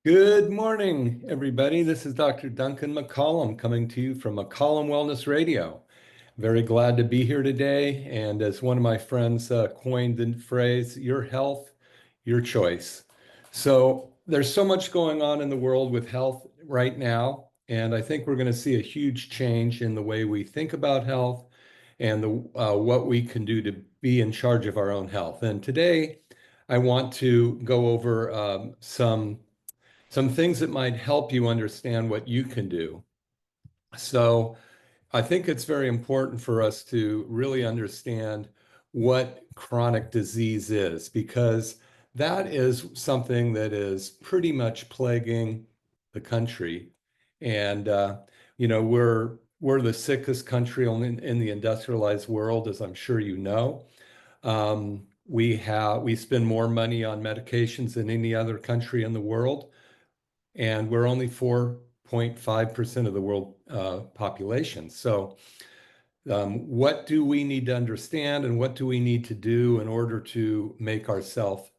Good morning, everybody. This is Dr. Duncan McCollum coming to you from McCollum Wellness Radio. Very glad to be here today. And as one of my friends coined the phrase, your health, your choice. So there's so much going on in the world with health right now. And I think we're going to see a huge change in the way we think about health and what we can do to be in charge of our own health. And today, I want to go over some things that might help you understand what you can do. So I think it's very important for us to really understand what chronic disease is, because that is something that is pretty much plaguing the country. And we're the sickest country in the industrialized world, as I'm sure you know. We spend more money on medications than any other country in the world, and we're only 4.5% of the world population. So, what do we need to understand and what do we need to do in order to make ourselves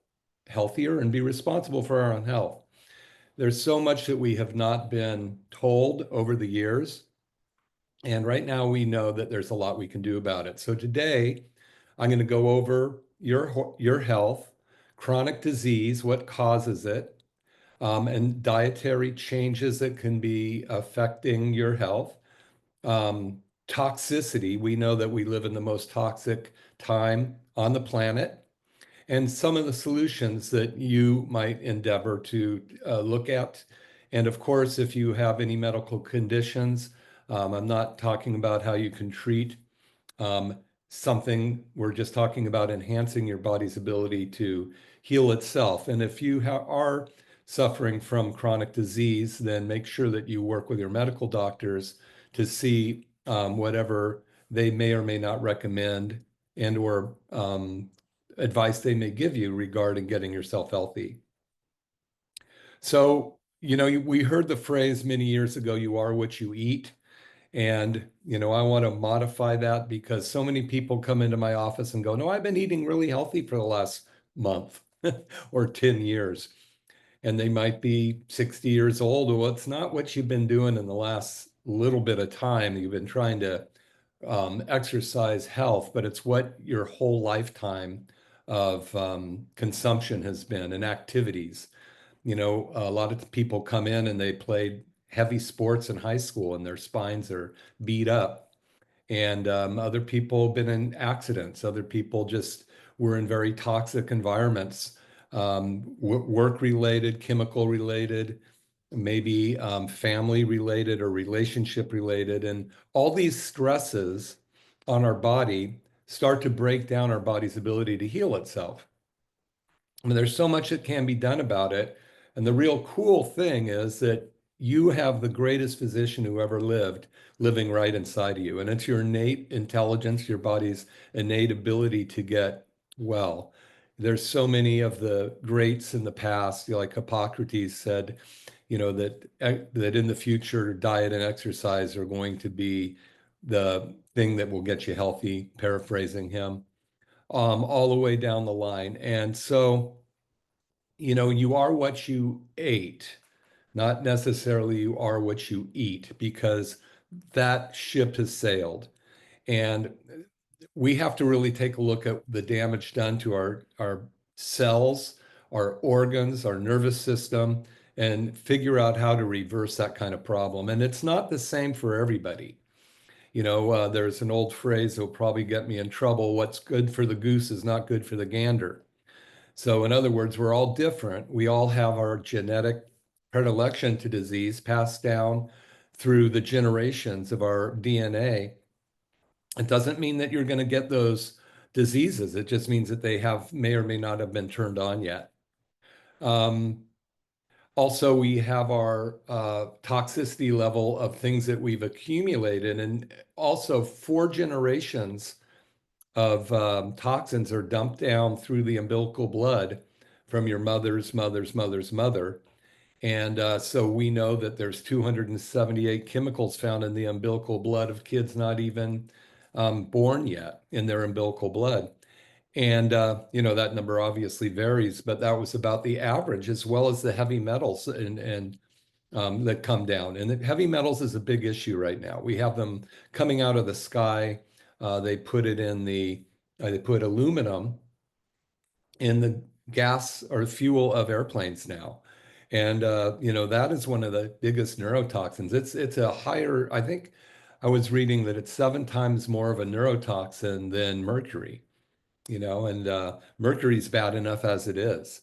healthier and be responsible for our own health? There's so much that we have not been told over the years. And right now we know that there's a lot we can do about it. So today, I'm going to go over your health, chronic disease, what causes it, and dietary changes that can be affecting your health. Toxicity, we know that we live in the most toxic time on the planet, and some of the solutions that you might endeavor to look at. And of course, if you have any medical conditions, I'm not talking about how you can treat um, something. We're just talking about enhancing your body's ability to heal itself. And if you are suffering from chronic disease, then make sure that you work with your medical doctors to see whatever they may or may not recommend and or advice they may give you regarding getting yourself healthy. So, we heard the phrase many years ago, you are what you eat. And, I want to modify that because so many people come into my office and go, no, I've been eating really healthy for the last month or 10 years. And they might be 60 years old. Well, it's not what you've been doing in the last little bit of time. You've been trying to exercise health, but it's what your whole lifetime of consumption has been and activities. A lot of people come in and they played heavy sports in high school and their spines are beat up. And other people have been in accidents. Other people just were in very toxic environments, work related, chemical related, maybe family related or relationship related. And all these stresses on our body start to break down our body's ability to heal itself. I mean, there's so much that can be done about it. And the real cool thing is that you have the greatest physician who ever lived living right inside of you. And it's your innate intelligence, your body's innate ability to get well. There's so many of the greats in the past, like Hippocrates said, that in the future, diet and exercise are going to be the thing that will get you healthy, paraphrasing him, all the way down the line. And so, you are what you ate, not necessarily you are what you eat, because that ship has sailed. And we have to really take a look at the damage done to our cells, our organs, our nervous system, and figure out how to reverse that kind of problem. And it's not the same for everybody. There's an old phrase that will probably get me in trouble. What's good for the goose is not good for the gander. So in other words, we're all different. We all have our genetic predilection to disease passed down through the generations of our DNA. It doesn't mean that you're going to get those diseases. It just means that they may or may not have been turned on yet. Um, Also, we have our toxicity level of things that we've accumulated, and also 4 generations of toxins are dumped down through the umbilical blood from your mother's mother. And so we know that there's 278 chemicals found in the umbilical blood of kids not even born yet in their umbilical blood. And that number obviously varies, but that was about the average, as well as the heavy metals and that come down. And the heavy metals is a big issue right now. We have them coming out of the sky. They put it in they put aluminum in the gas or fuel of airplanes now. And that is one of the biggest neurotoxins. It's a higher, I think I was reading that it's 7 times more of a neurotoxin than mercury, and mercury's bad enough as it is.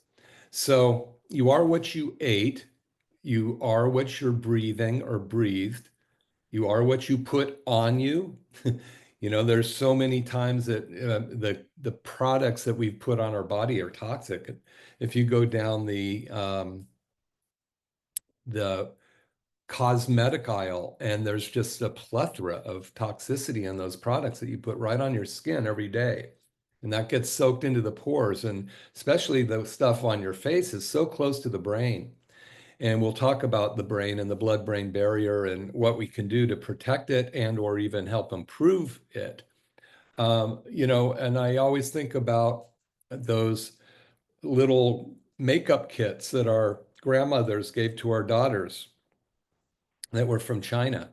So you are what you ate, you are what you're breathing or breathed. You are what you put on you. There's so many times that the products that we've put on our body are toxic. If you go down the cosmetic aisle, and there's just a plethora of toxicity in those products that you put right on your skin every day. And that gets soaked into the pores, and especially the stuff on your face is so close to the brain. And we'll talk about the brain and the blood-brain barrier and what we can do to protect it and or even help improve it. And I always think about those little makeup kits that our grandmothers gave to our daughters that were from China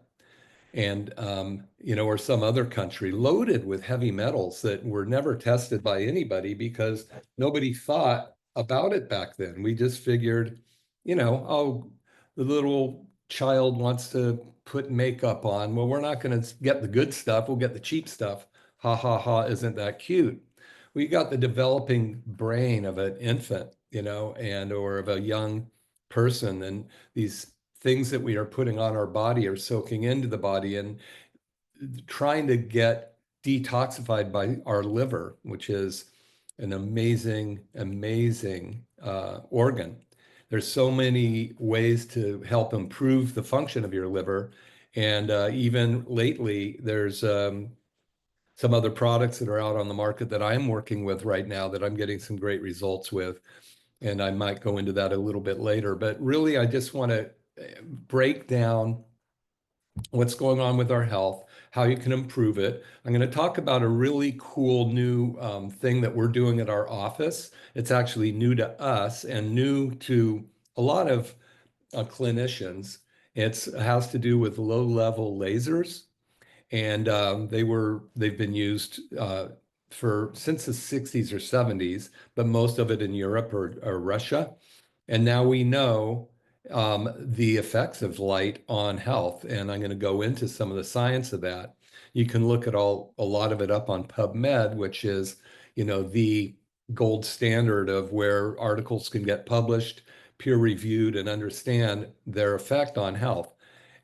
and or some other country loaded with heavy metals that were never tested by anybody because nobody thought about it back then. We just figured, oh, the little child wants to put makeup on. Well, we're not going to get the good stuff. We'll get the cheap stuff. Ha ha ha, isn't that cute? We got the developing brain of an infant, and or of a young person, and these things that we are putting on our body are soaking into the body and trying to get detoxified by our liver, which is an amazing, amazing organ. There's so many ways to help improve the function of your liver. And even lately, there's some other products that are out on the market that I'm working with right now that I'm getting some great results with. And I might go into that a little bit later. But really, I just want to break down what's going on with our health, how you can improve it. I'm going to talk about a really cool new thing that we're doing at our office. It's actually new to us and new to a lot of clinicians. It has to do with low-level lasers, and they've been used for since the 60s or 70s, but most of it in Europe or Russia. And now we know the effects of light on health, and I'm going to go into some of the science of that. You can look at a lot of it up on PubMed, which is, the gold standard of where articles can get published, peer-reviewed, and understand their effect on health.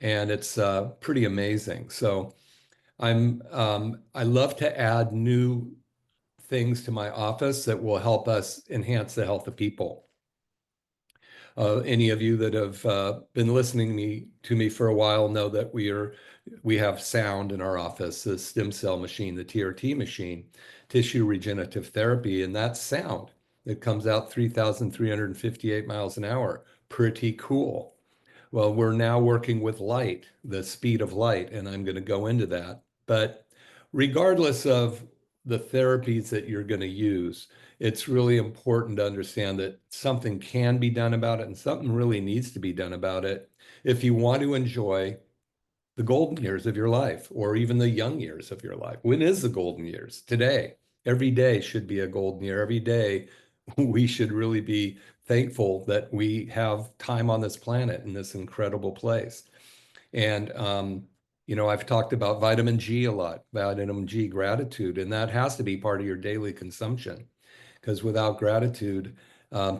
And it's pretty amazing. So I love to add new things to my office that will help us enhance the health of people. Any of you that have been listening to me for a while know that we have sound in our office, the stem cell machine, the TRT machine, tissue regenerative therapy, and that's sound. It comes out 3,358 miles an hour. Pretty cool. Well, we're now working with light, the speed of light, and I'm going to go into that. But regardless of the therapies that you're going to use, it's really important to understand that something can be done about it and something really needs to be done about it if you want to enjoy the golden years of your life or even the young years of your life. When is the golden years? Today. Every day should be a golden year. Every day we should really be thankful that we have time on this planet in this incredible place. And, I've talked about vitamin G a lot, vitamin G gratitude, and that has to be part of your daily consumption because without gratitude,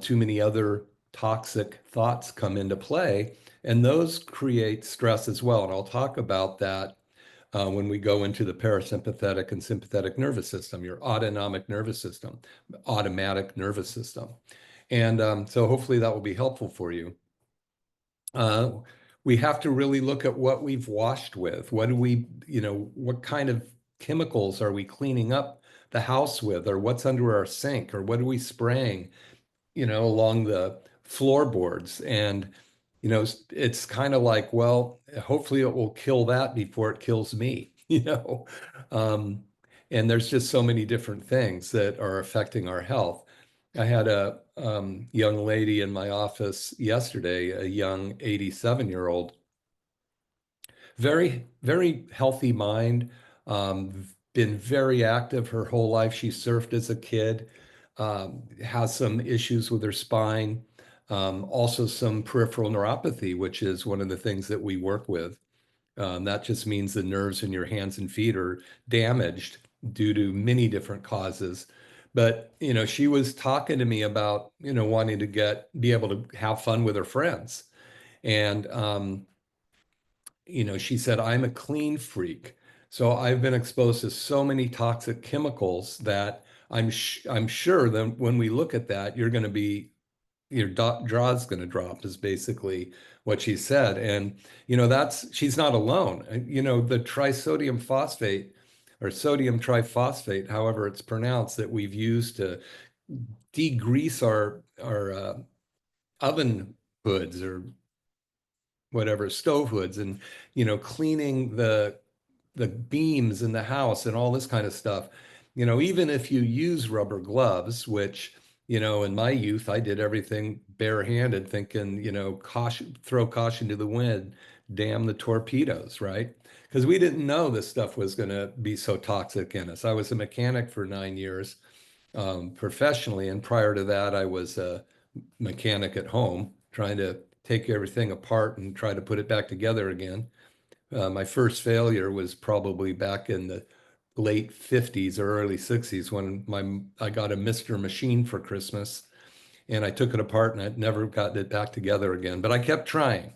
too many other toxic thoughts come into play, and those create stress as well. And I'll talk about that when we go into the parasympathetic and sympathetic nervous system, your autonomic nervous system, automatic nervous system. And so hopefully that will be helpful for you. We have to really look at what we've washed with. What kind of chemicals are we cleaning up the house with, or what's under our sink, or what are we spraying, along the floorboards? And, it's kind of like, well, hopefully it will kill that before it kills me, you know. Um, And there's just so many different things that are affecting our health. I had a young lady in my office yesterday, a young 87-year-old, very, very healthy mind, been very active her whole life. She surfed as a kid, has some issues with her spine, also some peripheral neuropathy, which is one of the things that we work with. That just means the nerves in your hands and feet are damaged due to many different causes. But, she was talking to me about, wanting to be able to have fun with her friends. And, she said, I'm a clean freak. So I've been exposed to so many toxic chemicals that I'm sure that when we look at that, your jaw's going to drop is basically what she said. And, she's not alone. The trisodium phosphate or sodium triphosphate, however it's pronounced, that we've used to degrease our oven hoods or whatever, stove hoods, and, cleaning the beams in the house and all this kind of stuff. Even if you use rubber gloves, which, in my youth, I did everything barehanded, thinking, caution, throw caution to the wind, damn the torpedoes, right? Because we didn't know this stuff was going to be so toxic in us. I was a mechanic for 9 years, professionally, and prior to that, I was a mechanic at home, trying to take everything apart and try to put it back together again. My first failure was probably back in the late 50s or early 60s when I got a Mr. Machine for Christmas, and I took it apart and I never got it back together again. But I kept trying.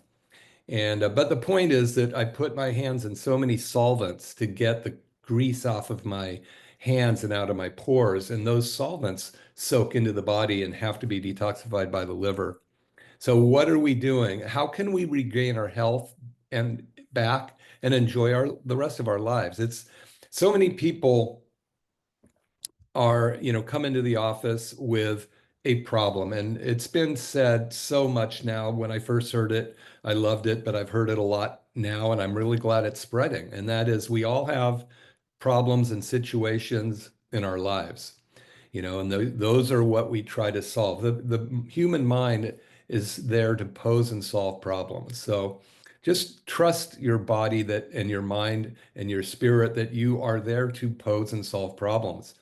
And but the point is that I put my hands in so many solvents to get the grease off of my hands and out of my pores, and those solvents soak into the body and have to be detoxified by the liver. So what are we doing? How can we regain our health and back and enjoy the rest of our lives? It's so many people come into the office with a problem. And it's been said so much now. When I first heard it, I loved it, but I've heard it a lot now, and I'm really glad it's spreading. And that is, we all have problems and situations in our lives, and those are what we try to solve. The human mind is there to pose and solve problems. So just trust your body that and your mind and your spirit that you are there to pose and solve problems.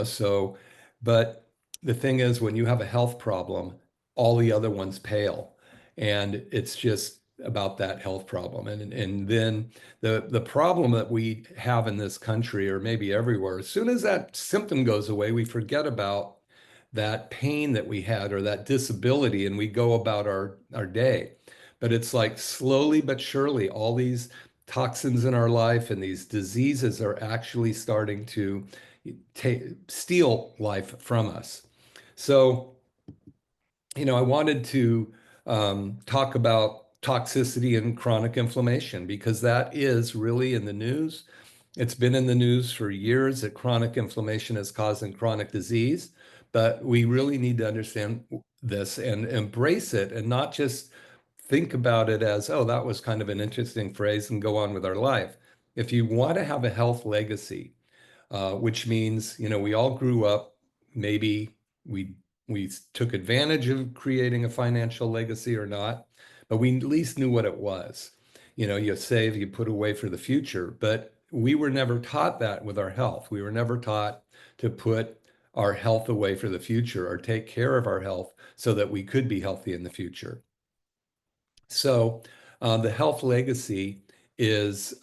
So, but the thing is, when you have a health problem, all the other ones pale. And it's just about that health problem. And then the problem that we have in this country, or maybe everywhere, as soon as that symptom goes away, we forget about that pain that we had or that disability, and we go about our day. But it's like slowly but surely, all these toxins in our life and these diseases are actually starting to steal life from us. So, I wanted to talk about toxicity and chronic inflammation because that is really in the news. It's been in the news for years that chronic inflammation is causing chronic disease, but we really need to understand this and embrace it and not just think about it as, oh, that was kind of an interesting phrase and go on with our life. If you want to have a health legacy, which means, we all grew up, maybe we we took advantage of creating a financial legacy or not, but we at least knew what it was. You save, you put away for the future, but we were never taught that with our health. We were never taught to put our health away for the future or take care of our health so that we could be healthy in the future. So the health legacy is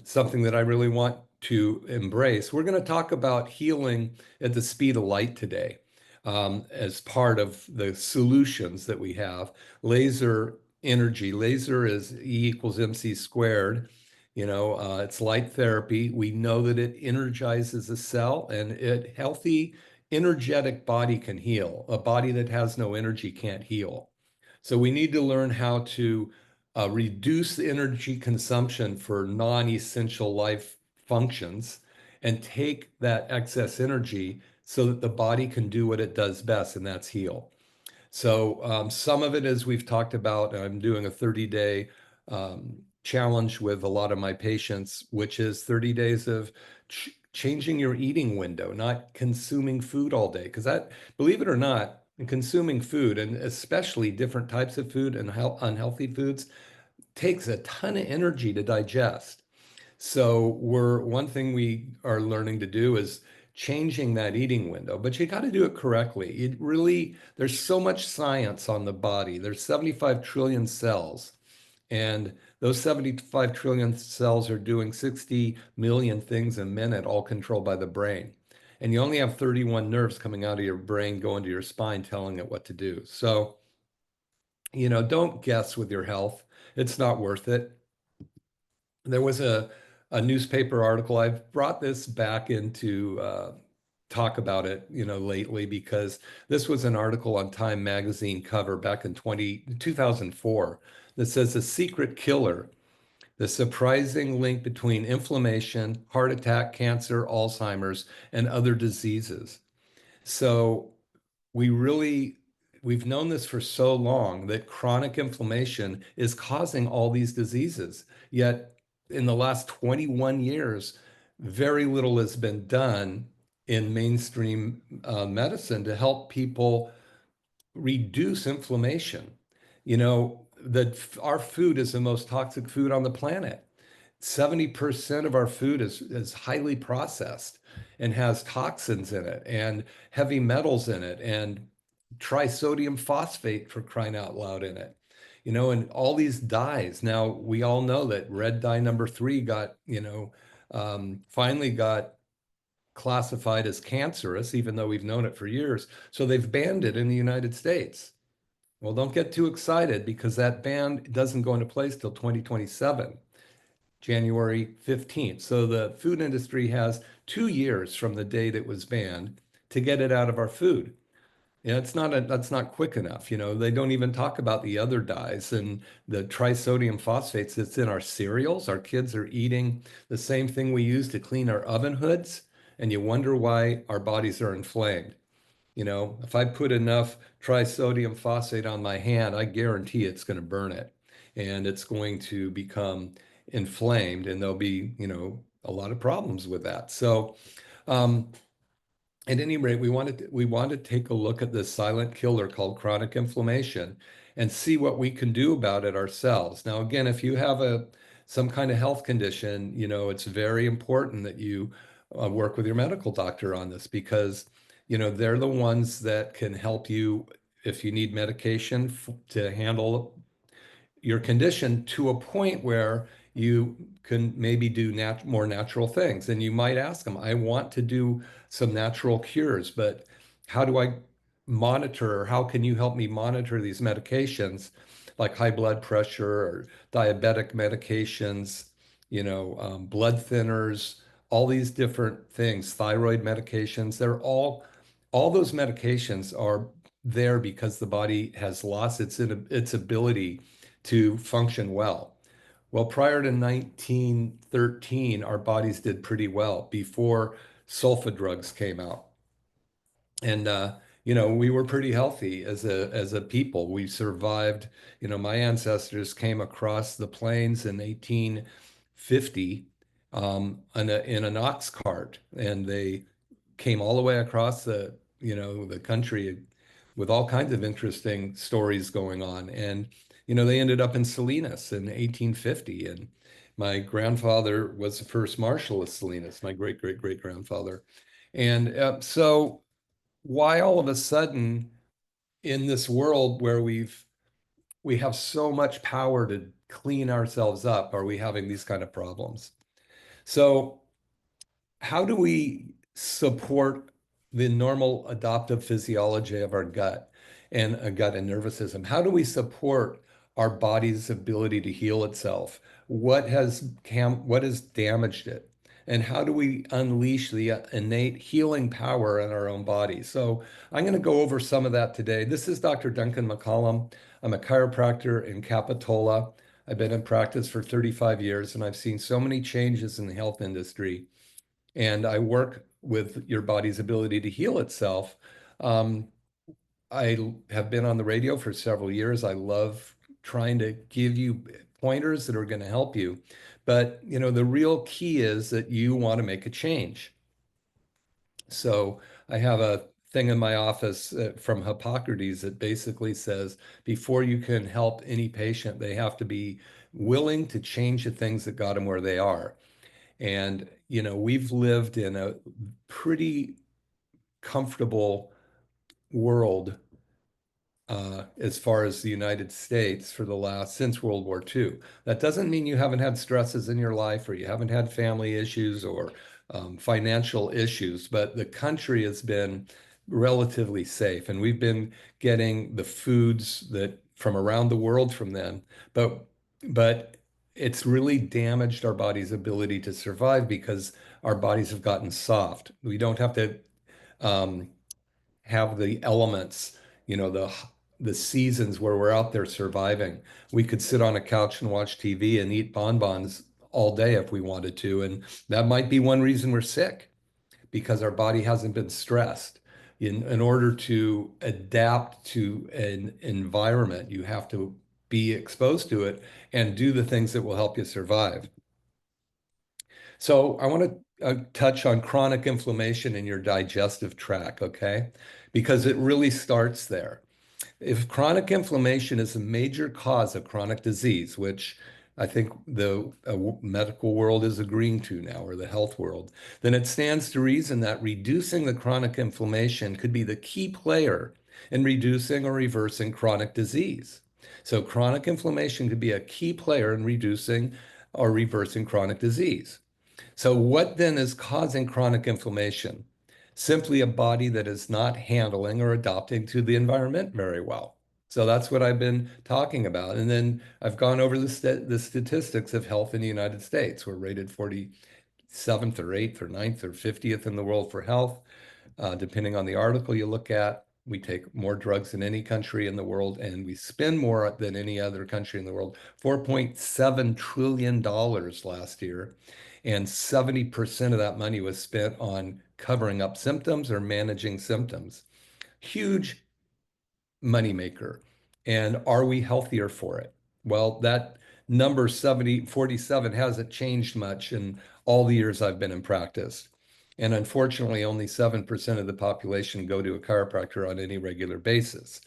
something that I really want to embrace. We're going to talk about healing at the speed of light today, as part of the solutions that we have. Laser energy, laser is E equals MC squared. It's light therapy. We know that it energizes a cell, and a healthy, energetic body can heal. A body that has no energy can't heal. So we need to learn how to reduce the energy consumption for non-essential life functions and take that excess energy so that the body can do what it does best, and that's heal. So some of it, as we've talked about, I'm doing a 30-day challenge with a lot of my patients, which is 30 days of changing your eating window, not consuming food all day. Because that, believe it or not, consuming food, and especially different types of food and unhealthy foods, takes a ton of energy to digest. So one thing we are learning to do is changing that eating window, but you got to do it correctly. It really, there's so much science on the body. There's 75 trillion cells, and those 75 trillion cells are doing 60 million things a minute, all controlled by the brain. And you only have 31 nerves coming out of your brain, going to your spine, telling it what to do. So, don't guess with your health. It's not worth it. There was a newspaper article. I've brought this back into talk about it, lately because this was an article on Time magazine cover back in 2004 that says the secret killer, the surprising link between inflammation, heart attack, cancer, Alzheimer's, and other diseases. So we really we've known this for so long that chronic inflammation is causing all these diseases. Yet in the last 21 years, very little has been done in mainstream medicine to help people reduce inflammation. That our food is the most toxic food on the planet. 70% of our food is highly processed and has toxins in it and heavy metals in it and trisodium phosphate, for crying out loud, in it. And all these dyes. Now, we all know that red dye number 3 got, finally got classified as cancerous, even though we've known it for years. So they've banned it in the United States. Well, don't get too excited because that ban doesn't go into place till 2027. January 15th. So the food industry has 2 years from the date it was banned to get it out of our food. That's not quick enough. They don't even talk about the other dyes and the trisodium phosphates that's in our cereals. Our kids are eating the same thing we use to clean our oven hoods, and you wonder why our bodies are inflamed. If I put enough trisodium phosphate on my hand, I guarantee it's going to burn it and it's going to become inflamed, and there'll be, a lot of problems with that. So, um, at any rate, we want to take a look at this silent killer called chronic inflammation and see what we can do about it ourselves. Now, again, if you have some kind of health condition, it's very important that you work with your medical doctor on this because, they're the ones that can help you if you need medication to handle your condition to a point where you can maybe do more natural things. And you might ask them, I want to do some natural cures, but how do I monitor, or how can you help me monitor these medications like high blood pressure or diabetic medications, blood thinners, all these different things, thyroid medications? All those medications are there because the body has lost its ability to function well. Well, prior to 1913, our bodies did pretty well before sulfa drugs came out. And we were pretty healthy as a people. We survived. My ancestors came across the plains in 1850 in an ox cart, and they came all the way across the country with all kinds of interesting stories going on. And, they ended up in Salinas in 1850. And my grandfather was the first marshal of Salinas, my great, great, great grandfather. And so why all of a sudden in this world where we have so much power to clean ourselves up, are we having these kind of problems? So how do we support the normal adaptive physiology of our gut and a gut and nervous system? How do we support our body's ability to heal itself? What has damaged it? And how do we unleash the innate healing power in our own body? So I'm going to go over some of that today. This is Dr. Duncan McCollum. I'm a chiropractor in Capitola. I've been in practice for 35 years, and I've seen so many changes in the health industry, and I work with your body's ability to heal itself. Um, I have been on the radio for several years. I love trying to give you pointers that are going to help you. But, the real key is that you want to make a change. So I have a thing in my office from Hippocrates that basically says before you can help any patient, they have to be willing to change the things that got them where they are. And, we've lived in a pretty comfortable world as far as the United States for the last since World War II. That doesn't mean you haven't had stresses in your life or you haven't had family issues or financial issues, but the country has been relatively safe, and we've been getting the foods that from around the world from them, but it's really damaged our body's ability to survive because our bodies have gotten soft. We don't have to um, have the elements, the seasons where we're out there surviving. We could sit on a couch and watch TV and eat bonbons all day if we wanted to, and that might be one reason we're sick because our body hasn't been stressed. In order to adapt to an environment, you have to be exposed to it and do the things that will help you survive. So I want to touch on chronic inflammation in your digestive tract, okay? Because it really starts there. If chronic inflammation is a major cause of chronic disease, which I think the medical world is agreeing to now, or the health world, then it stands to reason that reducing the chronic inflammation could be the key player in reducing or reversing chronic disease. So chronic inflammation could be a key player in reducing or reversing chronic disease. So, what then is causing chronic inflammation? Simply a body that is not handling or adapting to the environment very well. So that's what I've been talking about. And then I've gone over the statistics of health in the United States. We're rated 47th or 8th or 9th or 50th in the world for health. Depending on the article you look at, we take more drugs than any country in the world, and we spend more than any other country in the world. $4.7 trillion last year, and 70% of that money was spent on covering up symptoms or managing symptoms. Huge moneymaker. And are we healthier for it? Well, that number 47 hasn't changed much in all the years I've been in practice. And unfortunately, only 7% of the population go to a chiropractor on any regular basis.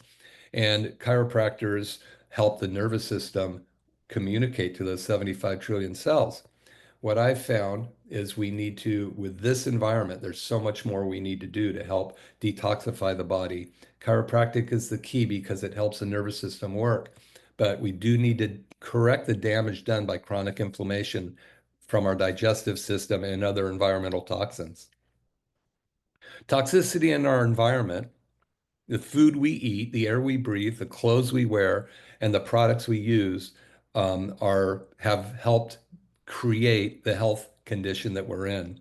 And chiropractors help the nervous system communicate to those 75 trillion cells. What I've found is we need to, with this environment, there's so much more we need to do to help detoxify the body. Chiropractic is the key because it helps the nervous system work, but we do need to correct the damage done by chronic inflammation from our digestive system and other environmental toxins. Toxicity in our environment, the food we eat, the air we breathe, the clothes we wear, and the products we use have helped create the health condition that we're in.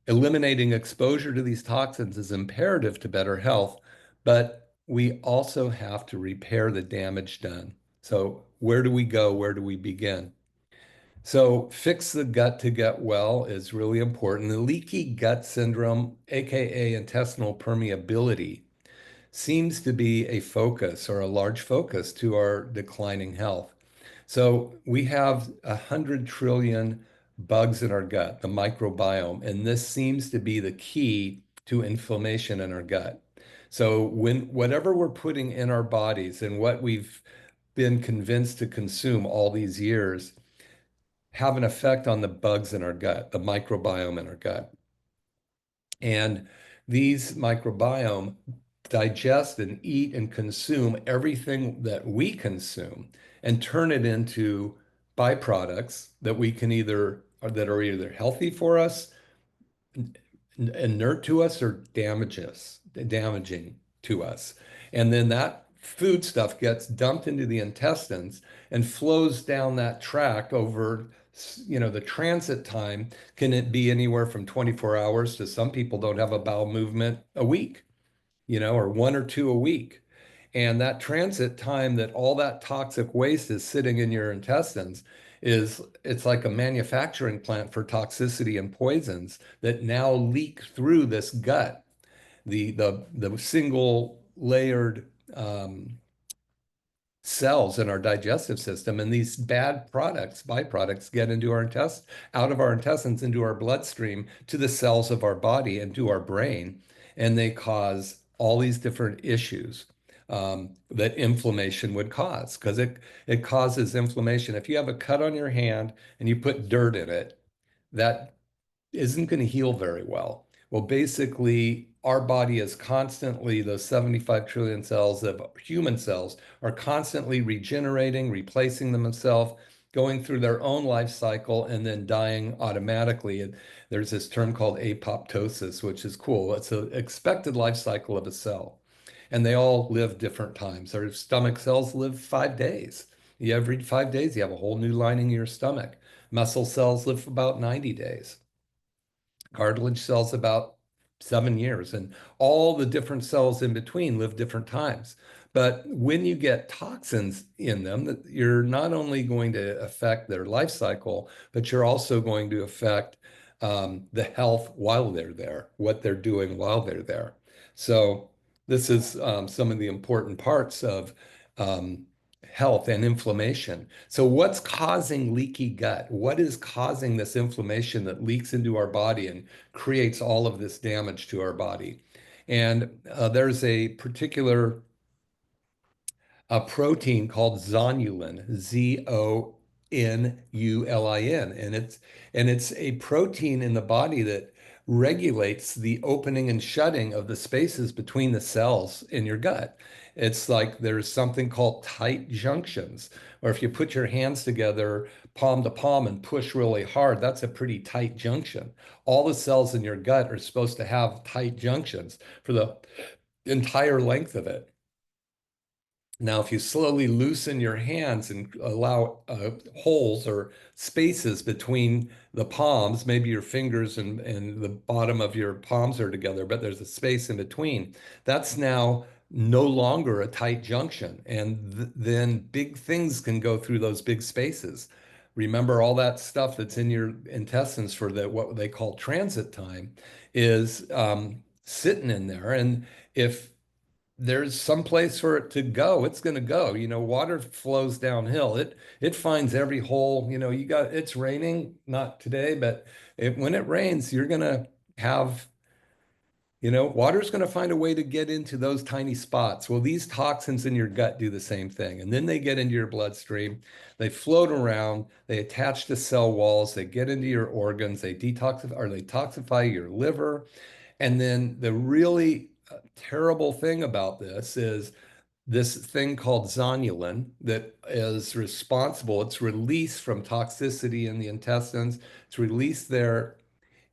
Eliminating exposure to these toxins is imperative to better health, but we also have to repair the damage done. So, where do we go? Where do we begin? So, fix the gut to get well is really important. The leaky gut syndrome, aka intestinal permeability, seems to be a focus or a large focus to our declining health. So we have 100 trillion bugs in our gut, the microbiome, and this seems to be the key to inflammation in our gut. So when whatever we're putting in our bodies and what we've been convinced to consume all these years have an effect on the bugs in our gut, the microbiome in our gut. And these microbiome digest and eat and consume everything that we consume and turn it into byproducts that we can either that are either healthy for us, inert to us, or damaging to us. And then that food stuff gets dumped into the intestines and flows down that tract over, the transit time can it be anywhere from 24 hours to some people don't have a bowel movement a week, or one or two a week. And that transit time that all that toxic waste is sitting in your intestines it's like a manufacturing plant for toxicity and poisons that now leak through this gut. The single layered cells in our digestive system, and these bad products, byproducts, get into our out of our intestines into our bloodstream to the cells of our body and to our brain, and they cause all these different issues that inflammation would cause because it causes inflammation. If you have a cut on your hand and you put dirt in it, that isn't going to heal very well. Well, basically, our body is constantly, those 75 trillion cells of human cells are constantly regenerating, replacing themselves, going through their own life cycle, and then dying automatically. And there's this term called apoptosis, which is cool. It's an expected life cycle of a cell. And they all live different times. Our stomach cells live 5 days. Every 5 days, you have a whole new lining in your stomach. Muscle cells live for about 90 days. Cartilage cells about 7 years, and all the different cells in between live different times. But when you get toxins in them, that you're not only going to affect their life cycle, but you're also going to affect the health while they're there, what they're doing while they're there. So this is some of the important parts of um, health and inflammation. So what's causing leaky gut? What is causing this inflammation that leaks into our body and creates all of this damage to our body? And there's a particular a protein called zonulin, zonulin, and it's a protein in the body that regulates the opening and shutting of the spaces between the cells in your gut. It's like there's something called tight junctions, or if you put your hands together, palm to palm, and push really hard, that's a pretty tight junction. All the cells in your gut are supposed to have tight junctions for the entire length of it. Now, if you slowly loosen your hands and allow holes or spaces between the palms, maybe your fingers and the bottom of your palms are together, but there's a space in between, that's now no longer a tight junction. And then big things can go through those big spaces. Remember, all that stuff that's in your intestines for what they call transit time is sitting in there. And if there's some place for it to go, it's going to go. Water flows downhill. It finds every hole. It's raining, not today, but when it rains, you're going to have, water's going to find a way to get into those tiny spots. Well, these toxins in your gut do the same thing. And then they get into your bloodstream, they float around, they attach to cell walls, they get into your organs, they detoxify or they toxify your liver. And then the really terrible thing about this is this thing called zonulin that is responsible. It's released from toxicity in the intestines. It's released there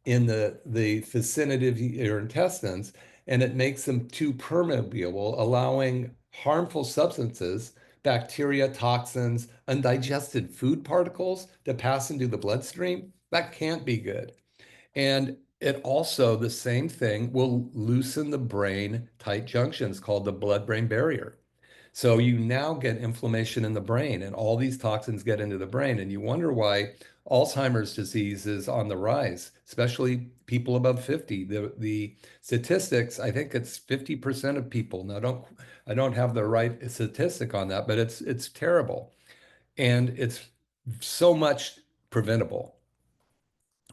in the vicinity of your intestines, and it makes them too permeable, allowing harmful substances, bacteria, toxins, undigested food particles to pass into the bloodstream. That can't be good. And it also, the same thing, will loosen the brain tight junctions called the blood-brain barrier. So you now get inflammation in the brain, and all these toxins get into the brain. And you wonder why Alzheimer's disease is on the rise, especially people above 50. The statistics, I think it's 50% of people. Now, I don't have the right statistic on that, but it's terrible. And it's so much preventable.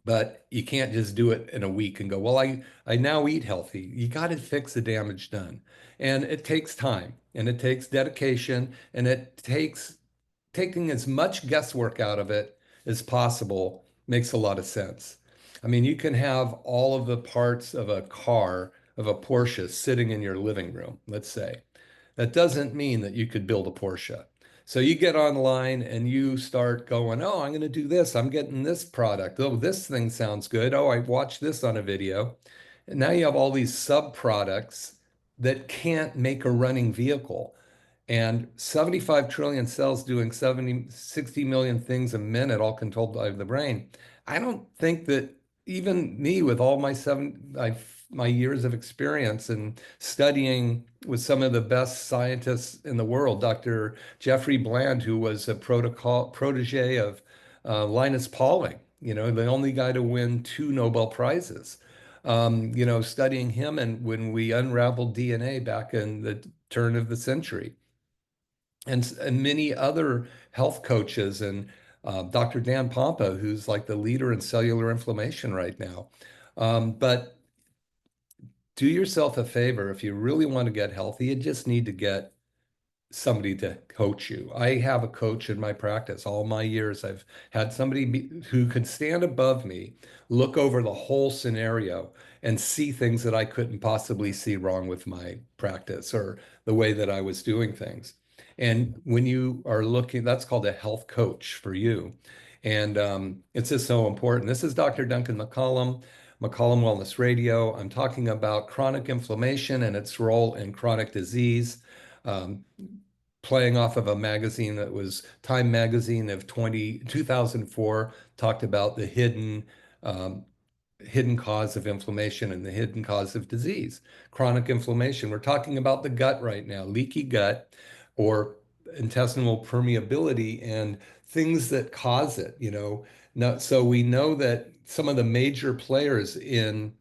But you can't just do it in a week and go, well, I now eat healthy. You got to fix the damage done. And it takes time and it takes dedication and it takes taking as much guesswork out of it as possible makes a lot of sense. I mean, you can have all of the parts of a car, of a Porsche sitting in your living room, let's say. That doesn't mean that you could build a Porsche. So you get online and you start going, oh, I'm going to do this. I'm getting this product. Oh, this thing sounds good. Oh, I watched this on a video. And now you have all these sub products that can't make a running vehicle. And 75 trillion cells doing 70, 60 million things a minute, all controlled by the brain. I don't think that even me, with all my years of experience and studying with some of the best scientists in the world, Dr. Jeffrey Bland, who was a protege of Linus Pauling, the only guy to win 2 Nobel Prizes. Studying him and when we unraveled DNA back in the turn of the century. and many other health coaches and Dr. Dan Pompa, who's like the leader in cellular inflammation right now. But do yourself a favor if you really want to get healthy, you just need to get somebody to coach you. I have a coach in my practice. All my years, I've had somebody who could stand above me, look over the whole scenario, and see things that I couldn't possibly see wrong with my practice or the way that I was doing things. And when you are looking, that's called a health coach for you. And it's just so important. This is Dr. Duncan McCollum, McCollum Wellness Radio. I'm talking about chronic inflammation and its role in chronic disease. Um, Playing off of a magazine that was Time magazine of 2004, talked about the um, hidden cause of inflammation and the hidden cause of disease, chronic inflammation. We're talking about the gut right now, leaky gut or intestinal permeability and things that cause it, you know. Now, so we know that some of the major players in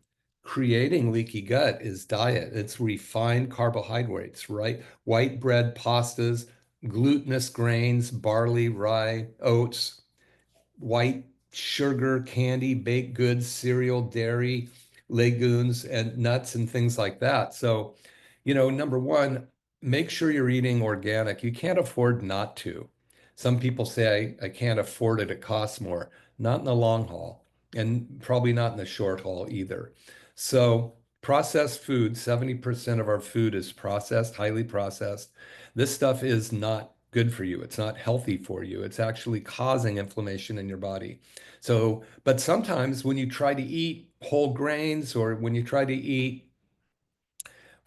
creating leaky gut is diet. It's refined carbohydrates, right? White bread, pastas, glutinous grains, barley, rye, oats, white sugar, candy, baked goods, cereal, dairy, legumes, and nuts and things like that. So, you know, number one, make sure you're eating organic. You can't afford not to. Some people say, I can't afford it, it costs more. Not in the long haul, and probably not in the short haul either. So, processed food, 70% of our food is processed, highly processed. This stuff is not good for you. It's not healthy for you. It's actually causing inflammation in your body. So, but sometimes when you try to eat whole grains or when you try to eat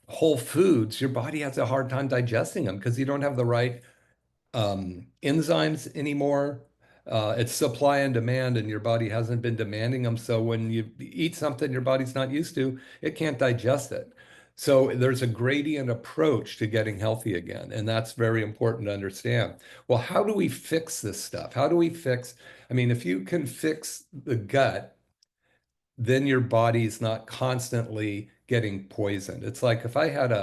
whole foods, your body has a hard time digesting them because you don't have the right enzymes anymore. It's supply and demand, and your body hasn't been demanding them. So when you eat something your body's not used to, it can't digest it. So there's a gradient approach to getting healthy again, and that's very important to understand. Well, how do we fix this stuff? How do we fix? I mean, if you can fix the gut, then your body's not constantly getting poisoned. It's like if I had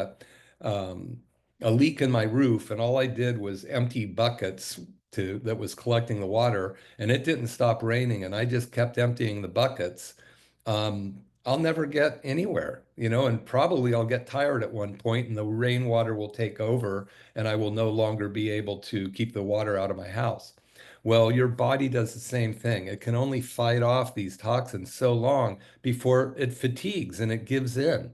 um, a leak in my roof and all I did was empty buckets to that was collecting the water and it didn't stop raining and I just kept emptying the buckets, I'll never get anywhere, you know, and probably I'll get tired at one point and the rainwater will take over and I will no longer be able to keep the water out of my house. Well, your body does the same thing. It can only fight off these toxins so long before it fatigues and it gives in.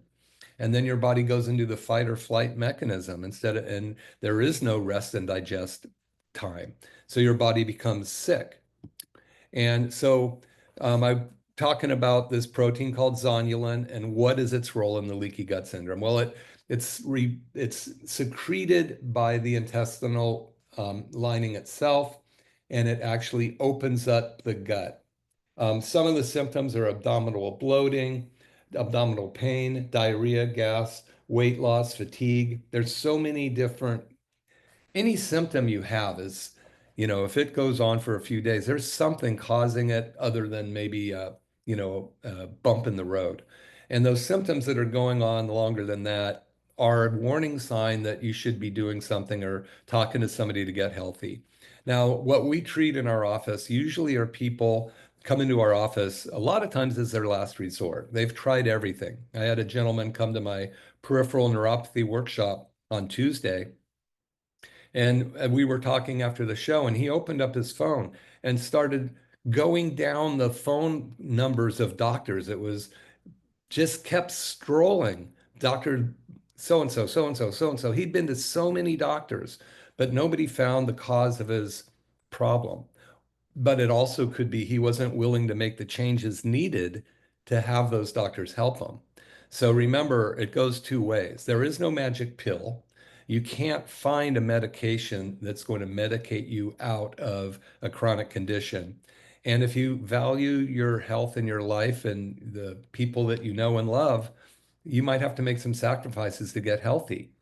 And then your body goes into the fight or flight mechanism and there is no rest and digest time. So your body becomes sick. And so I'm talking about this protein called zonulin and what is its role in the leaky gut syndrome? Well, it's secreted by the intestinal lining itself, and it actually opens up the gut. Some of the symptoms are abdominal bloating, abdominal pain, diarrhea, gas, weight loss, fatigue. There's so many different any symptom you have is, you know, if it goes on for a few days, there's something causing it other than maybe, a bump in the road. And those symptoms that are going on longer than that are a warning sign that you should be doing something or talking to somebody to get healthy. Now, what we treat in our office usually are people come into our office a lot of times as their last resort. They've tried everything. I had a gentleman come to my peripheral neuropathy workshop on Tuesday and we were talking after the show, and he opened up his phone and started going down the phone numbers of doctors. It was just kept strolling. Doctor so and so, so and so, so and so. He'd been to so many doctors, but nobody found the cause of his problem. But it also could be he wasn't willing to make the changes needed to have those doctors help him. So remember, it goes two ways. There is no magic pill. You can't find a medication that's going to medicate you out of a chronic condition. And if you value your health and your life and the people that you know and love, you might have to make some sacrifices to get healthy,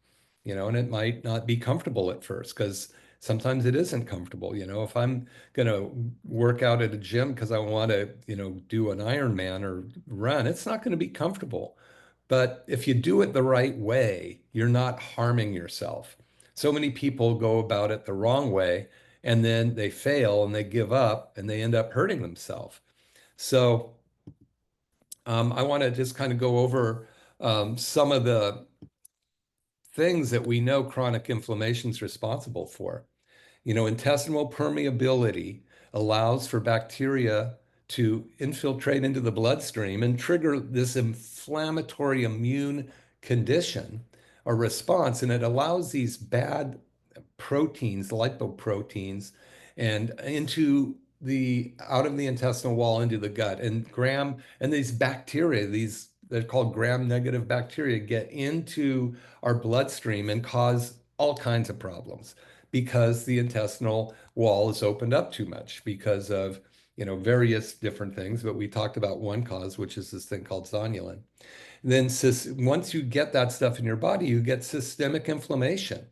you know, and it might not be comfortable at first because sometimes it isn't comfortable. You know, if I'm going to work out at a gym because I want to, you know, do an Ironman or run, it's not going to be comfortable. But if you do it the right way, you're not harming yourself. So many people go about it the wrong way, and then they fail and they give up and they end up hurting themselves. So I want to just kind of go over some of the things that we know chronic inflammation is responsible for. Intestinal permeability allows for bacteria to infiltrate into the bloodstream and trigger this inflammatory immune condition or response. And it allows these bad proteins, lipoproteins, and into the out of the intestinal wall into the gut. And these bacteria, these they're called gram-negative bacteria, get into our bloodstream and cause all kinds of problems because the intestinal wall is opened up too much because of various different things. But we talked about one cause, which is this thing called zonulin. Then once you get that stuff in your body, you get systemic inflammation.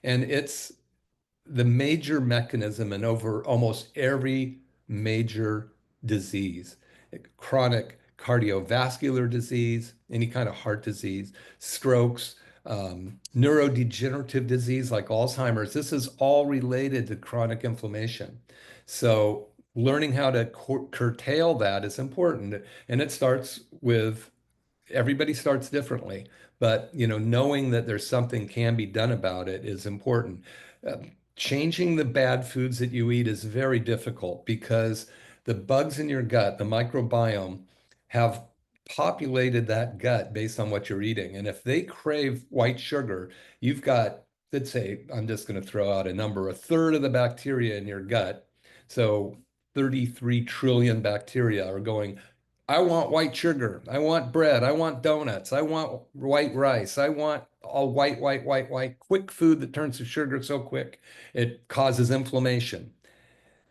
And it's the major mechanism in over almost every major disease, chronic cardiovascular disease, any kind of heart disease, strokes, neurodegenerative disease like Alzheimer's. This is all related to chronic inflammation. So learning how to curtail that is important. And it starts with everybody starts differently, but knowing that there's something can be done about it is important. Uh, Changing the bad foods that you eat is very difficult because the bugs in your gut, the microbiome, have populated that gut based on what you're eating. And if they crave white sugar, you've got, let's say, I'm just going to throw out a number, a third of the bacteria in your gut. So 33 trillion bacteria are going, I want white sugar. I want bread. I want donuts. I want white rice. I want all white, white, white, white, quick food that turns to sugar so quick it causes inflammation.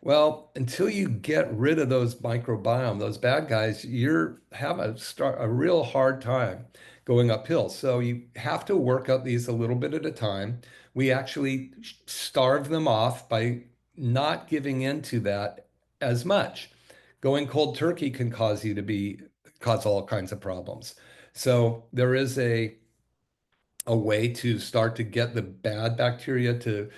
Well, until you get rid of those microbiome, those bad guys, you're have a real hard time going uphill. So you have to work out these a little bit at a time. We actually starve them off by not giving into that as much. Going cold turkey can cause all kinds of problems. So there is a way to start to get the bad bacteria to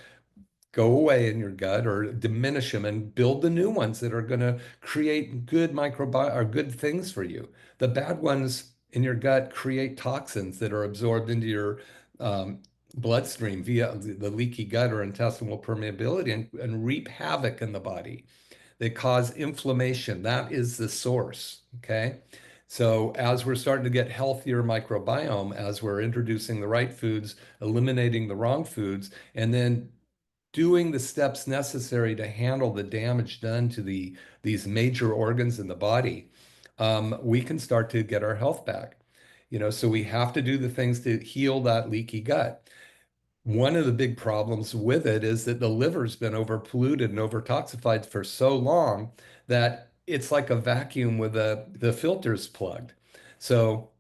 go away in your gut or diminish them and build the new ones that are going to create good microbiome or good things for you. The bad ones in your gut create toxins that are absorbed into your bloodstream via the leaky gut or intestinal permeability and reap havoc in the body. They cause inflammation. That is the source. Okay. So as we're starting to get healthier microbiome, as we're introducing the right foods, eliminating the wrong foods, and then doing the steps necessary to handle the damage done to these major organs in the body, we can start to get our health back. So we have to do the things to heal that leaky gut. One of the big problems with it is that the liver's been overpolluted and overtoxified for so long that it's like a vacuum with the filters plugged. So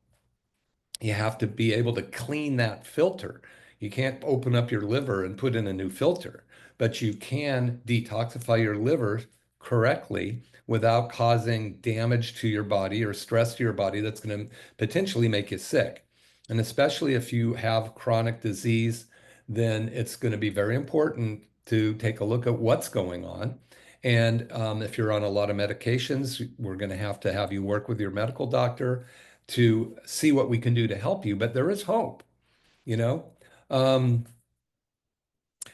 you have to be able to clean that filter. You can't open up your liver and put in a new filter, but you can detoxify your liver correctly without causing damage to your body or stress to your body that's going to potentially make you sick. And especially if you have chronic disease, then it's going to be very important to take a look at what's going on. And if you're on a lot of medications, we're going to have you work with your medical doctor to see what we can do to help you. But there is hope, you know. Um,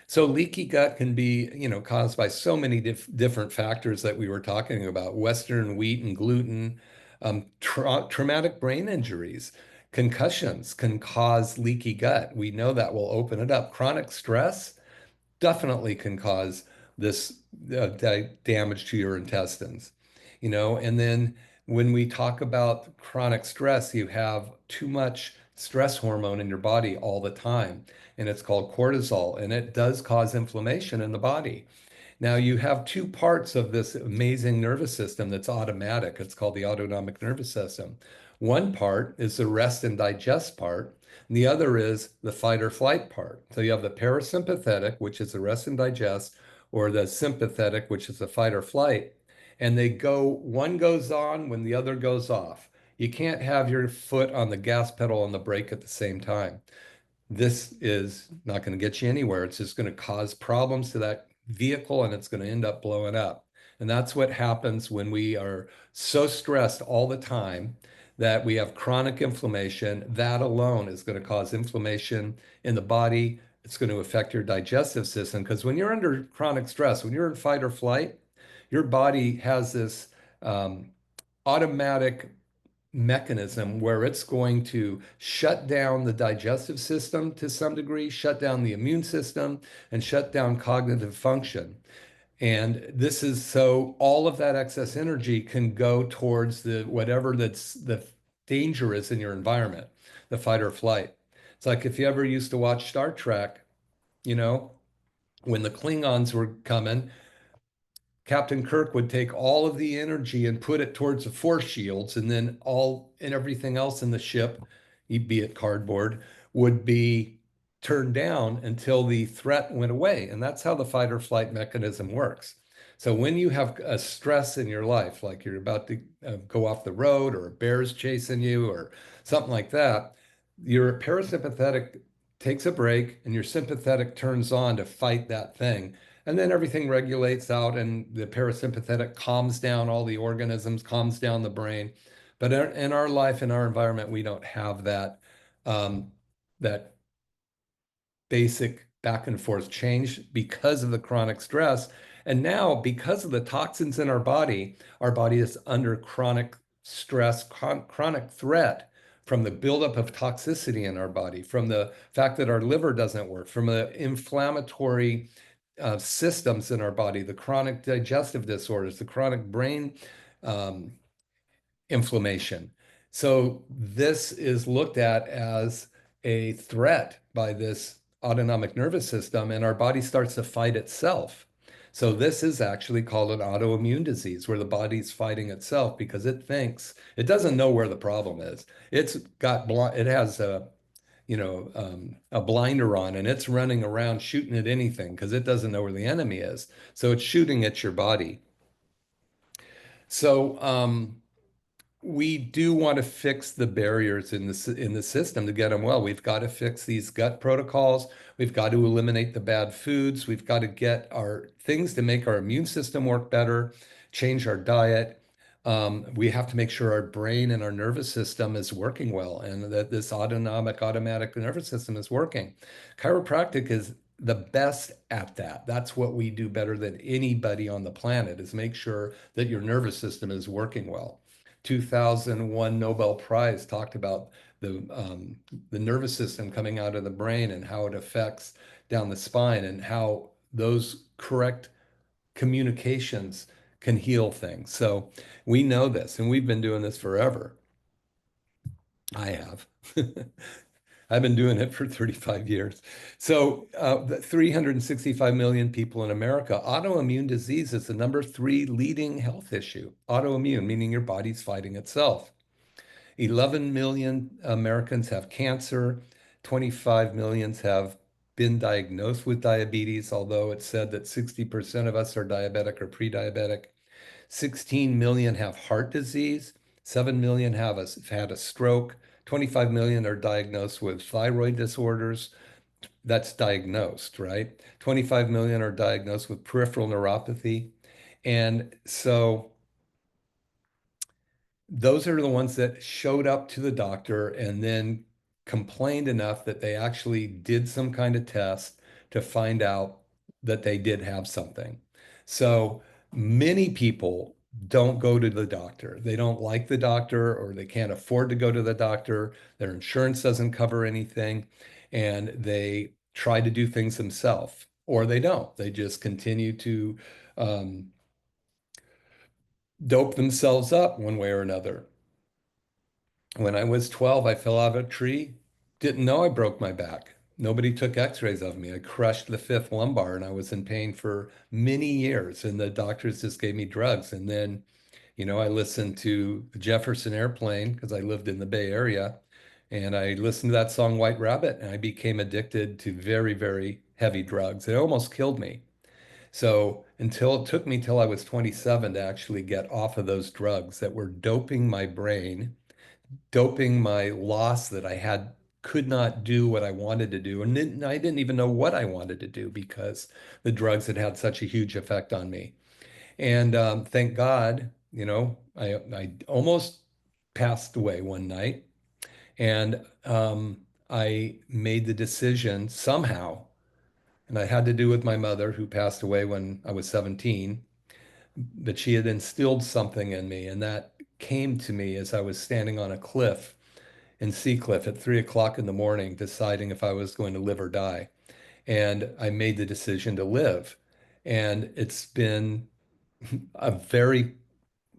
so leaky gut can be, caused by so many different factors that we were talking about: Western wheat and gluten, traumatic brain injuries, concussions can cause leaky gut. We know that will open it up. Chronic stress definitely can cause this damage to your intestines, and then when we talk about chronic stress, you have too much stress hormone in your body all the time, and it's called cortisol, and it does cause inflammation in the body. Now, you have two parts of this amazing nervous system that's automatic. It's called the autonomic nervous system. One part is the rest and digest part, and the other is the fight or flight part. So you have the parasympathetic, which is the rest and digest, or the sympathetic, which is the fight or flight. And one goes on when the other goes off. You can't have your foot on the gas pedal and the brake at the same time. this is not going to get you anywhere. It's just going to cause problems to that vehicle and it's going to end up blowing up. And that's what happens when we are so stressed all the time that we have chronic inflammation. That alone is going to cause inflammation in the body. It's going to affect your digestive system because when you're under chronic stress, when you're in fight or flight, your body has this um, automatic mechanism where it's going to shut down the digestive system to some degree, shut down the immune system, and shut down cognitive function. And this is so all of that excess energy can go towards the whatever that's the danger is in your environment, the fight or flight. It's like if you ever used to watch Star Trek, you know, when the Klingons were coming, Captain Kirk would take all of the energy and put it towards the force shields, and then all and everything else in the ship, be it cardboard, would be turned down until the threat went away. And that's how the fight or flight mechanism works. So when you have a stress in your life, like you're about to go off the road or a bear's chasing you or something like that, your parasympathetic takes a break and your sympathetic turns on to fight that thing. And then everything regulates out and the parasympathetic calms down all the organisms, calms down the brain. But in our life, in our environment, we don't have um, that basic back and forth change because of the chronic stress. And now, because of the toxins in our body is under chronic stress, chronic threat from the buildup of toxicity in our body, from the fact that our liver doesn't work, from the inflammatory systems in our body, the chronic digestive disorders, the chronic brain um, inflammation. So this is looked at as a threat by this autonomic nervous system, and our body starts to fight itself. So this is actually called an autoimmune disease where the body's fighting itself because it thinks it doesn't know where the problem is. It has a blinder on and it's running around shooting at anything because it doesn't know where the enemy is. So it's shooting at your body. So we do want to fix the barriers in the system to get them well. We've got to fix these gut protocols. We've got to eliminate the bad foods. We've got to get our things to make our immune system work better, change our diet. We have to make sure our brain and our nervous system is working well and that this automatic nervous system is working. Chiropractic is the best at that. That's what we do better than anybody on the planet is make sure that your nervous system is working well. 2001 Nobel Prize talked about the nervous system coming out of the brain and how it affects down the spine and how those correct communications can heal things. So we know this, and we've been doing this forever. I have. I've been doing it for 35 years. So, 365 million people in America, autoimmune disease is the number three leading health issue. Autoimmune, meaning your body's fighting itself. 11 million Americans have cancer. 25 million have been diagnosed with diabetes, although it's said that 60% of us are diabetic or pre-diabetic. 16 million have heart disease. 7 million have had a stroke. 25 million are diagnosed with thyroid disorders. That's diagnosed, right? 25 million are diagnosed with peripheral neuropathy. And so those are the ones that showed up to the doctor and then complained enough that they actually did some kind of test to find out that they did have something. So many people don't go to the doctor. They don't like the doctor or they can't afford to go to the doctor. Their insurance doesn't cover anything and they try to do things themselves or they don't. They just continue to um, dope themselves up one way or another. When I was 12, I fell out of a tree. Didn't know I broke my back. Nobody took x-rays of me. I crushed the fifth lumbar and I was in pain for many years. And the doctors just gave me drugs. And then, I listened to the Jefferson Airplane because I lived in the Bay Area. And I listened to that song White Rabbit and I became addicted to very, very heavy drugs. It almost killed me. So until it took me till I was 27 to actually get off of those drugs that were doping my brain, doping my loss that I had could not do what I wanted to do. And then I didn't even know what I wanted to do because the drugs had had such a huge effect on me. And thank God, I almost passed away one night. And I made the decision somehow, and I had to do with my mother who passed away when I was 17, but she had instilled something in me. And that came to me as I was standing on a cliff in Seacliff at 3 o'clock in the morning, deciding if I was going to live or die. And I made the decision to live. And it's been a very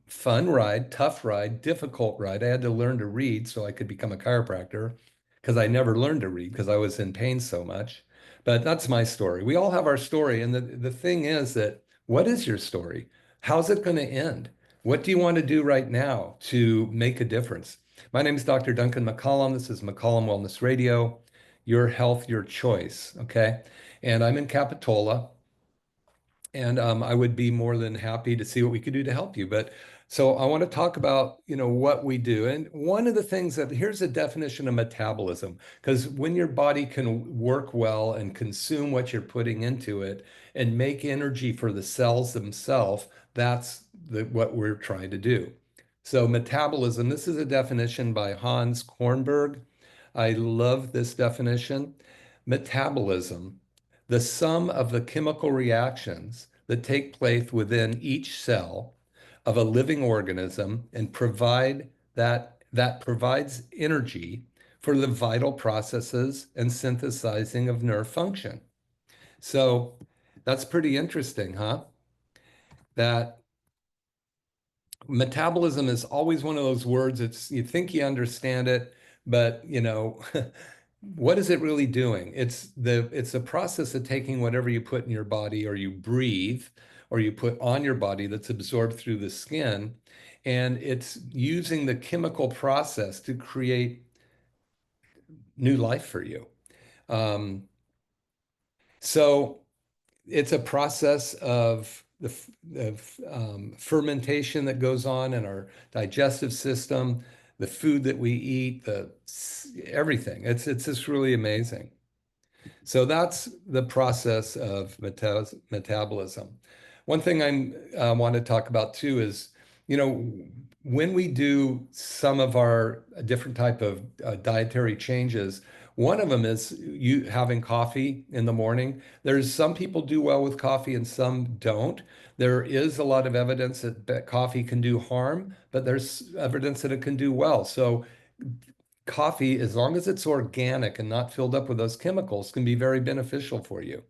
fun ride, tough ride, difficult ride. I had to learn to read so I could become a chiropractor because I never learned to read because I was in pain so much. But that's my story. We all have our story. And the thing is that what is your story? How's it going to end? What do you want to do right now to make a difference? My name is Dr. Duncan McCollum. This is McCollum Wellness Radio, your health, your choice. Okay. And I'm in Capitola. And I would be more than happy to see what we could do to help you. But so I want to talk about, what we do. And one of the things that here's a definition of metabolism, because when your body can work well and consume what you're putting into it and make energy for the cells themselves, that's what we're trying to do. So metabolism, this is a definition by Hans Kornberg. I love this definition. Metabolism, the sum of the chemical reactions that take place within each cell of a living organism and that provides energy for the vital processes and synthesizing of nerve function. So that's pretty interesting, huh? That metabolism is always one of those words. It's you think you understand it, but what is it really doing? It's a process of taking whatever you put in your body or you breathe or you put on your body that's absorbed through the skin, and it's using the chemical process to create new life for you. Um, so it's a process of fermentation that goes on in our digestive system, the food that we eat, the everything. It's just really amazing. So that's the process of metabolism. One thing I want to talk about too is, you know, when we do some of our different type of dietary changes, one of them is you having coffee in the morning. There's some people do well with coffee and some don't. There is a lot of evidence that coffee can do harm, but there's evidence that it can do well. So coffee, as long as it's organic and not filled up with those chemicals, can be very beneficial for you.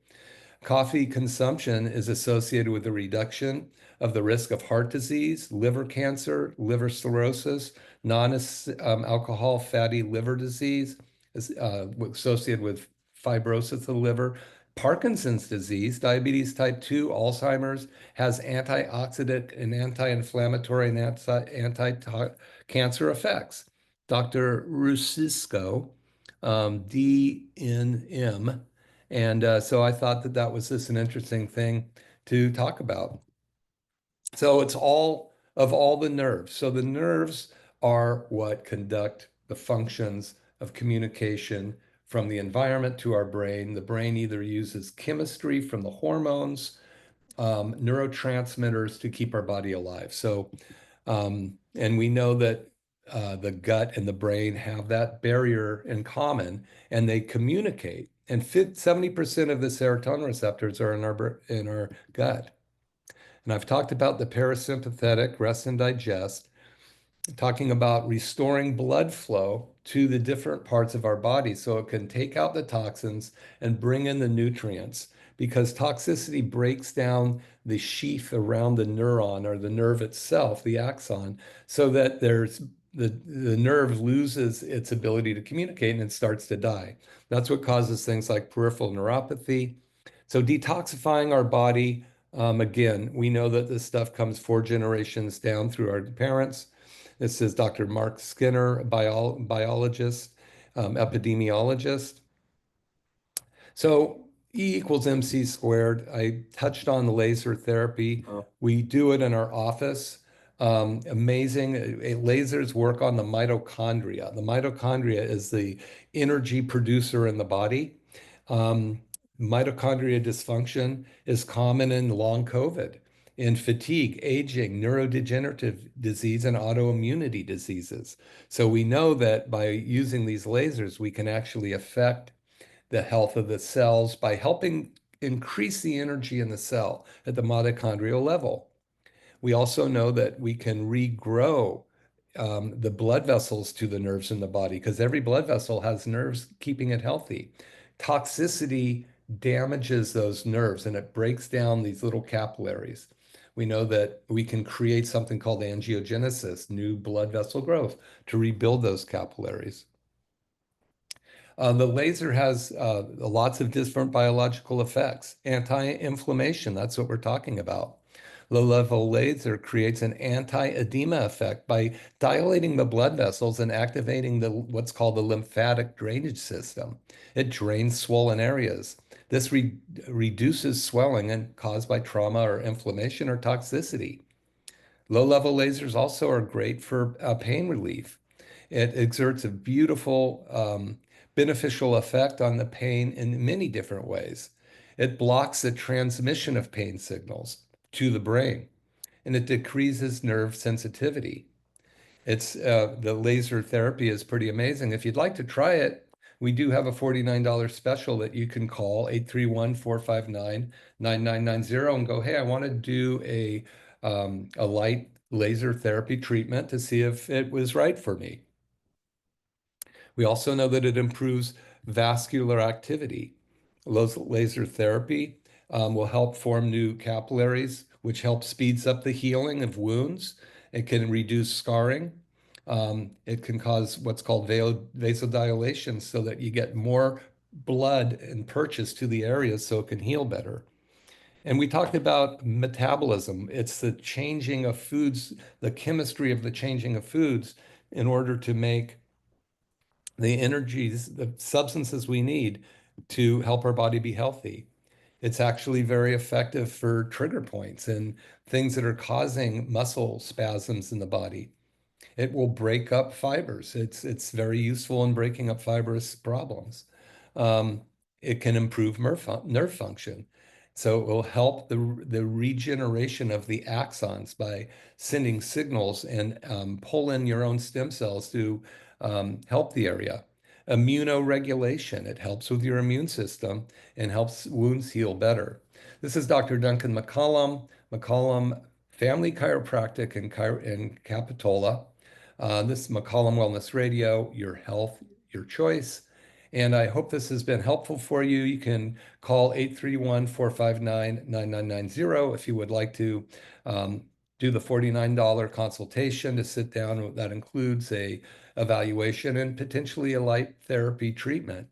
Coffee consumption is associated with the reduction of the risk of heart disease, liver cancer, liver cirrhosis, non-alcohol fatty liver disease, associated with fibrosis of the liver, Parkinson's disease, diabetes type 2, Alzheimer's, has antioxidant and anti-inflammatory and anti-cancer effects. Dr. Rusisco, DNM, and so I thought that that was just an interesting thing to talk about. So it's all the nerves. So the nerves are what conduct the functions of communication from the environment to our brain. The brain either uses chemistry from the hormones, neurotransmitters to keep our body alive. So, and we know that the gut and the brain have that barrier in common and they communicate. And 70% of the serotonin receptors are in our gut. And I've talked about the parasympathetic, rest and digest, talking about restoring blood flow to the different parts of our body so it can take out the toxins and bring in the nutrients. Because toxicity breaks down the sheath around the neuron or the nerve itself, the axon, so that the nerve loses its ability to communicate and it starts to die. That's what causes things like peripheral neuropathy. So detoxifying our body, again, we know that this stuff comes 4 generations down through our parents. This is Dr. Mark Skinner, biologist, epidemiologist. So E equals MC squared. I touched on the laser therapy. We do it in our office. Amazing. Lasers work on the mitochondria. The mitochondria is the energy producer in the body. Um, Mitochondria dysfunction is common in long COVID, in fatigue, aging, neurodegenerative disease, and autoimmunity diseases. So we know that by using these lasers, we can actually affect the health of the cells by helping increase the energy in the cell at the mitochondrial level. We also know that we can regrow the blood vessels to the nerves in the body because every blood vessel has nerves keeping it healthy. Toxicity damages those nerves and it breaks down these little capillaries. We know that we can create something called angiogenesis, new blood vessel growth, to rebuild those capillaries. The laser has lots of different biological effects. Anti-inflammation, that's what we're talking about. Low-level laser creates an anti-edema effect by dilating the blood vessels and activating what's called the lymphatic drainage system. It drains swollen areas. This reduces swelling and caused by trauma or inflammation or toxicity. Low-level lasers also are great for pain relief. It exerts a beautiful, beneficial effect on the pain in many different ways. It blocks the transmission of pain signals to the brain, and it decreases nerve sensitivity. It's the laser therapy is pretty amazing. If you'd like to try it, we do have a $49 special that you can call 831-459-9990 and go, hey, I want to do a light laser therapy treatment to see if it was right for me. We also know that it improves vascular activity. Laser therapy will help form new capillaries, which helps speeds up the healing of wounds. It can reduce scarring. It can cause what's called vasodilation so that you get more blood and purchase to the areas so it can heal better. And we talked about metabolism. It's the changing of foods, the chemistry of the changing of foods in order to make the energies, the substances we need to help our body be healthy. It's actually very effective for trigger points and things that are causing muscle spasms in the body. It will break up fibers. It's very useful in breaking up fibrous problems. Um, it can improve nerve function. So it will help the regeneration of the axons by sending signals and pull in your own stem cells to help the area. Immunoregulation, it helps with your immune system and helps wounds heal better. This is Dr. Duncan McCollum Family Chiropractic in Capitola. This is McCollum Wellness Radio, your health, your choice. And I hope this has been helpful for you. You can call 831-459-9990 if you would like to do the $49 consultation to sit down. That includes a evaluation and potentially a light therapy treatment.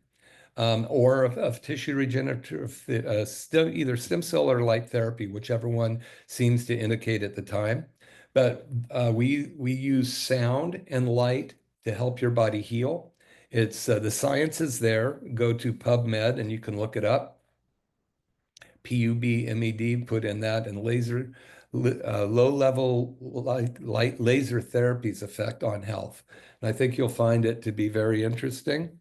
Or of tissue regenerative, either stem cell or light therapy, whichever one seems to indicate at the time. But we use sound and light to help your body heal. It's the science is there. Go to PubMed and you can look it up. PUBMED, put in that, and low-level light laser therapy's effect on health. And I think you'll find it to be very interesting.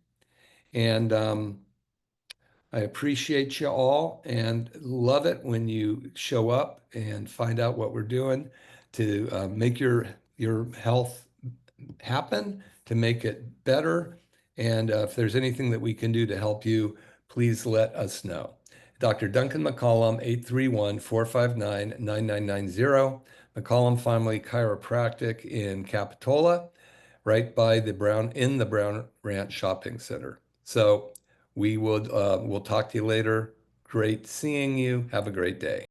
And I appreciate you all and love it when you show up and find out what we're doing to make your health happen, to make it better. And if there's anything that we can do to help you, please let us know. Dr. Duncan McCollum, 831-459-9990, McCollum Family Chiropractic in Capitola, right by the Brown Ranch Shopping Center. So we'll talk to you later. Great seeing you. Have a great day.